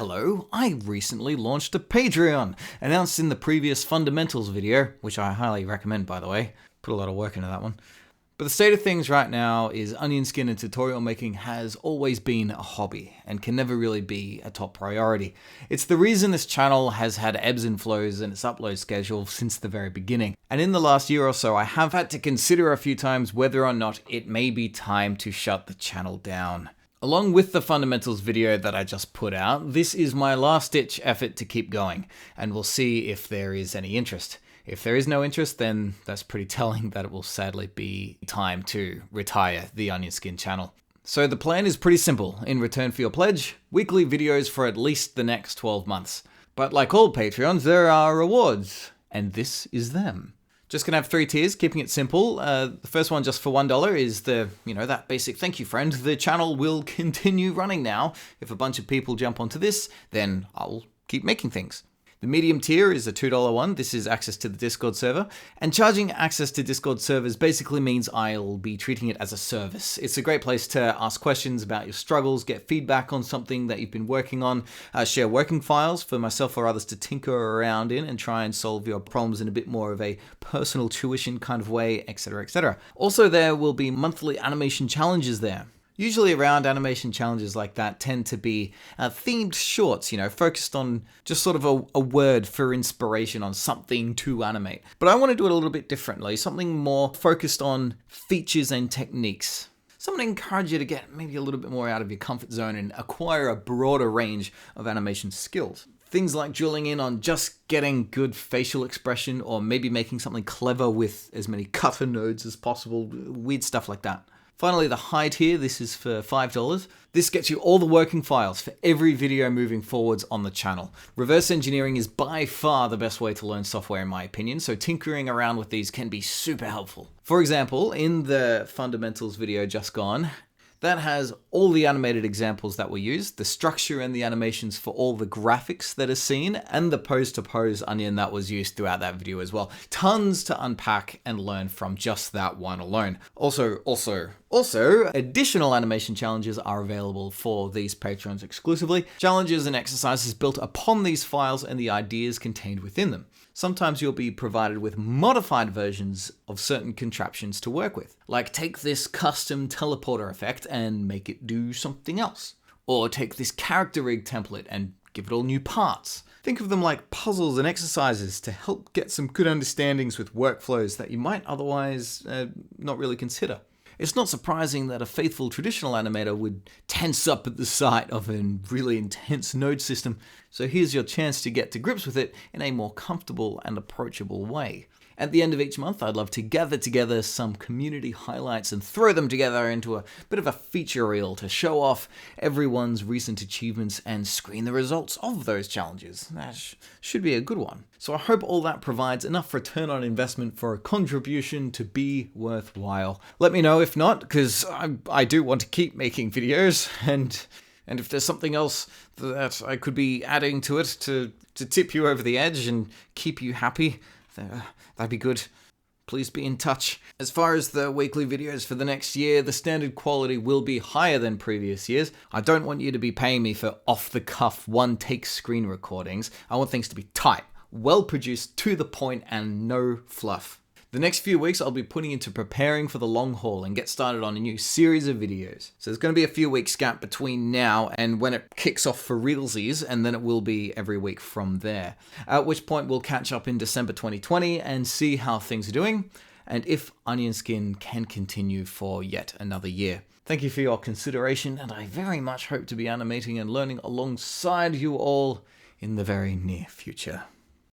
hello, I recently launched a Patreon, announced in the previous fundamentals video, which I highly recommend by the way. Put a lot of work into that one. But the state of things right now is onion skin and tutorial making has always been a hobby and can never really be a top priority. It's the reason this channel has had ebbs and flows in its upload schedule since the very beginning. And in the last year or so, I have had to consider a few times whether or not it may be time to shut the channel down. Along with the fundamentals video that I just put out, this is my last ditch effort to keep going, and we'll see if there is any interest. If there is no interest, then that's pretty telling that it will sadly be time to retire the Onion Skin channel. So the plan is pretty simple. In return for your pledge, weekly videos for at least the next 12 months. But like all Patreons, there are rewards, and this is them. Just gonna have 3 tiers, keeping it simple. The first one just for $1 is that basic thank you friend. The channel will continue running now. If a bunch of people jump onto this, then I'll keep making things. The medium tier is a $2 one. This is access to the Discord server. And charging access to Discord servers basically means I'll be treating it as a service. It's a great place to ask questions about your struggles, get feedback on something that you've been working on, share working files for myself or others to tinker around in and try and solve your problems in a bit more of a personal tuition kind of way, etc., etc. Also, there will be monthly animation challenges there. Usually around animation challenges like that tend to be themed shorts, focused on just sort of a word for inspiration on something to animate. But I want to do it a little bit differently, something more focused on features and techniques. Something to encourage you to get maybe a little bit more out of your comfort zone and acquire a broader range of animation skills. Things like drilling in on just getting good facial expression or maybe making something clever with as many cutter nodes as possible, weird stuff like that. Finally, the high tier, this is for $5. This gets you all the working files for every video moving forwards on the channel. Reverse engineering is by far the best way to learn software in my opinion, so tinkering around with these can be super helpful. For example, in the fundamentals video just gone, that has all the animated examples that were used, the structure and the animations for all the graphics that are seen, and the pose-to-pose onion that was used throughout that video as well. Tons to unpack and learn from just that one alone. Also, additional animation challenges are available for these patrons exclusively. Challenges and exercises built upon these files and the ideas contained within them. Sometimes you'll be provided with modified versions of certain contraptions to work with. Like take this custom teleporter effect and make it do something else. Or take this character rig template and give it all new parts. Think of them like puzzles and exercises to help get some good understandings with workflows that you might otherwise not really consider. It's not surprising that a faithful traditional animator would tense up at the sight of a really intense node system, so here's your chance to get to grips with it in a more comfortable and approachable way. At the end of each month, I'd love to gather together some community highlights and throw them together into a bit of a feature reel to show off everyone's recent achievements and screen the results of those challenges. That should be a good one. So I hope all that provides enough return on investment for a contribution to be worthwhile. Let me know if not, because I do want to keep making videos, and if there's something else that I could be adding to it to tip you over the edge and keep you happy, that'd be good. Please be in touch. As far as the weekly videos for the next year, the standard quality will be higher than previous years. I don't want you to be paying me for off-the-cuff, one-take screen recordings. I want things to be tight, well-produced, to the point, and no fluff. The next few weeks I'll be putting into preparing for the long haul and get started on a new series of videos. So there's going to be a few weeks gap between now and when it kicks off for realsies, and then it will be every week from there. At which point we'll catch up in December 2020 and see how things are doing, and if Onion Skin can continue for yet another year. Thank you for your consideration, and I very much hope to be animating and learning alongside you all in the very near future.